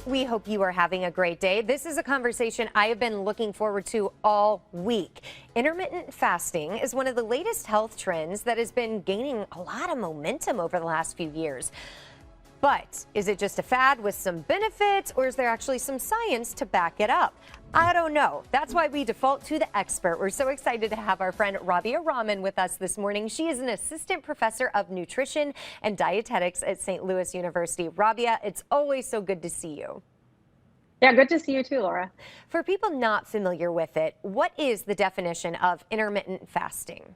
We hope you are having a great day. This is a conversation I have been looking forward to all week. Intermittent fasting is one of the latest health trends that has been gaining a lot of momentum over the last few years. But is it just a fad with some benefits, or is there actually some science to back it up? I don't know. That's why we default to the expert. We're so excited to have our friend Rabia Rahman with us this morning. She is an assistant professor of nutrition and dietetics at St. Louis University. Rabia, it's always so good to see you. Yeah, good to see you too, Laura. For people not familiar with it, what is the definition of intermittent fasting?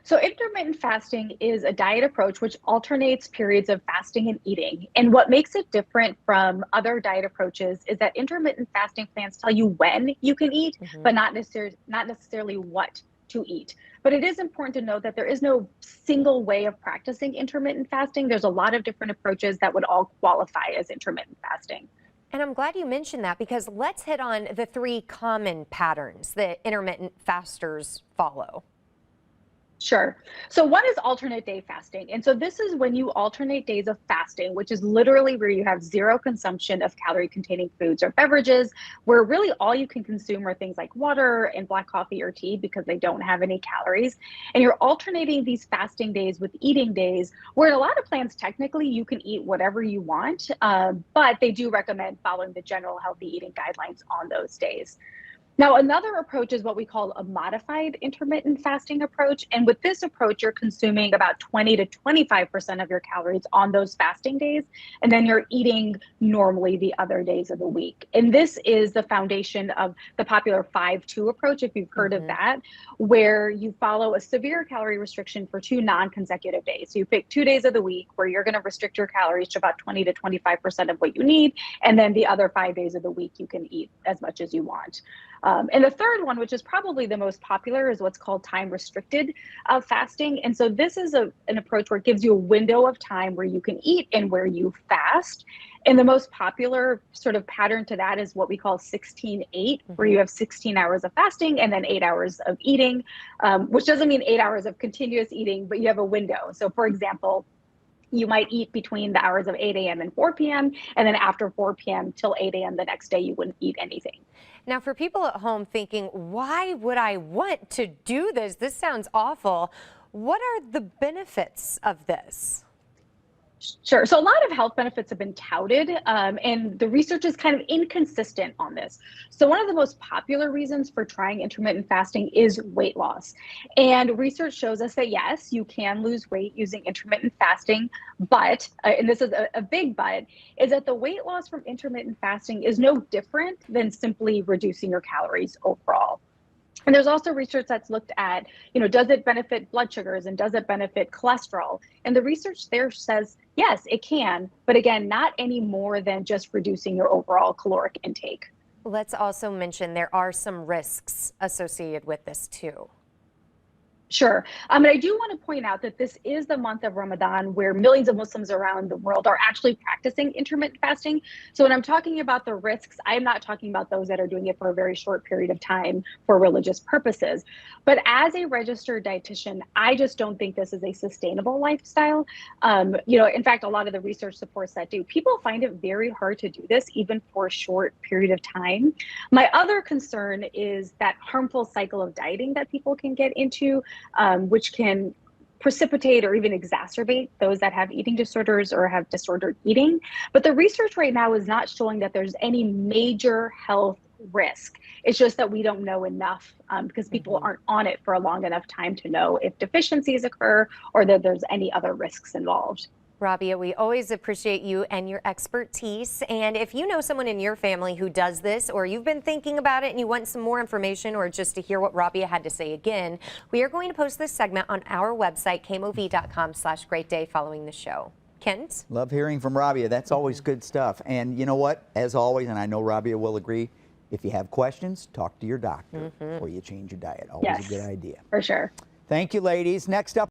So intermittent fasting is a diet approach which alternates periods of fasting and eating. And what makes it different from other diet approaches is that intermittent fasting plans tell you when you can eat, but not necessarily what to eat. But it is important to note that there is no single way of practicing intermittent fasting. There's a lot of different approaches that would all qualify as intermittent fasting. And I'm glad you mentioned that, because let's hit on the three common patterns that intermittent fasters follow. Sure. So one is alternate day fasting. And so this is when you alternate days of fasting, which is literally where you have zero consumption of calorie containing foods or beverages, where really all you can consume are things like water and black coffee or tea because they don't have any calories. And you're alternating these fasting days with eating days, where in a lot of plans, technically you can eat whatever you want, but they do recommend following the general healthy eating guidelines on those days. Now, another approach is what we call a modified intermittent fasting approach. And with this approach, you're consuming about 20 to 25% of your calories on those fasting days, and then you're eating normally the other days of the week. And this is the foundation of the popular 5-2 approach, if you've heard of that, where you follow a severe calorie restriction for 2 non-consecutive days. So you pick 2 days of the week where you're going to restrict your calories to about 20 to 25% of what you need. And then the other 5 days of the week, you can eat as much as you want. And the third one, which is probably the most popular, is what's called time-restricted fasting. And so this is an approach where it gives you a window of time where you can eat and where you fast. And the most popular sort of pattern to that is what we call 16-8, where you have 16 hours of fasting and then 8 hours of eating, which doesn't mean 8 hours of continuous eating, but you have a window. So for example, you might eat between the hours of 8 a.m. and 4 p.m. And then after 4 p.m. till 8 a.m. the next day, you wouldn't eat anything. Now, for people at home thinking, why would I want to do this? This sounds awful. What are the benefits of this? Sure. So a lot of health benefits have been touted, and the research is kind of inconsistent on this. So one of the most popular reasons for trying intermittent fasting is weight loss. And research shows us that, yes, you can lose weight using intermittent fasting, but, and this is a big but, is that the weight loss from intermittent fasting is no different than simply reducing your calories overall. And there's also research that's looked at, does it benefit blood sugars and does it benefit cholesterol? And the research there says, yes, it can, but again, not any more than just reducing your overall caloric intake. Let's also mention there are some risks associated with this too. Sure. But I do want to point out that this is the month of Ramadan, where millions of Muslims around the world are actually practicing intermittent fasting. So when I'm talking about the risks, I'm not talking about those that are doing it for a very short period of time for religious purposes. But as a registered dietitian, I just don't think this is a sustainable lifestyle. In fact, a lot of the research supports that too. People find it very hard to do this, even for a short period of time. My other concern is that harmful cycle of dieting that people can get into, which can precipitate or even exacerbate those that have eating disorders or have disordered eating. But the research right now is not showing that there's any major health risk. It's just that we don't know enough because people aren't on it for a long enough time to know if deficiencies occur or that there's any other risks involved. Rabia, we always appreciate you and your expertise. And if you know someone in your family who does this, or you've been thinking about it and you want some more information or just to hear what Rabia had to say again, we are going to post this segment on our website, KMOV.com/greatday, following the show. Kent? Love hearing from Rabia. That's always good stuff. And you know what? As always, and I know Rabia will agree, if you have questions, talk to your doctor before you change your diet. Always a good idea. For sure. Thank you, ladies. Next up.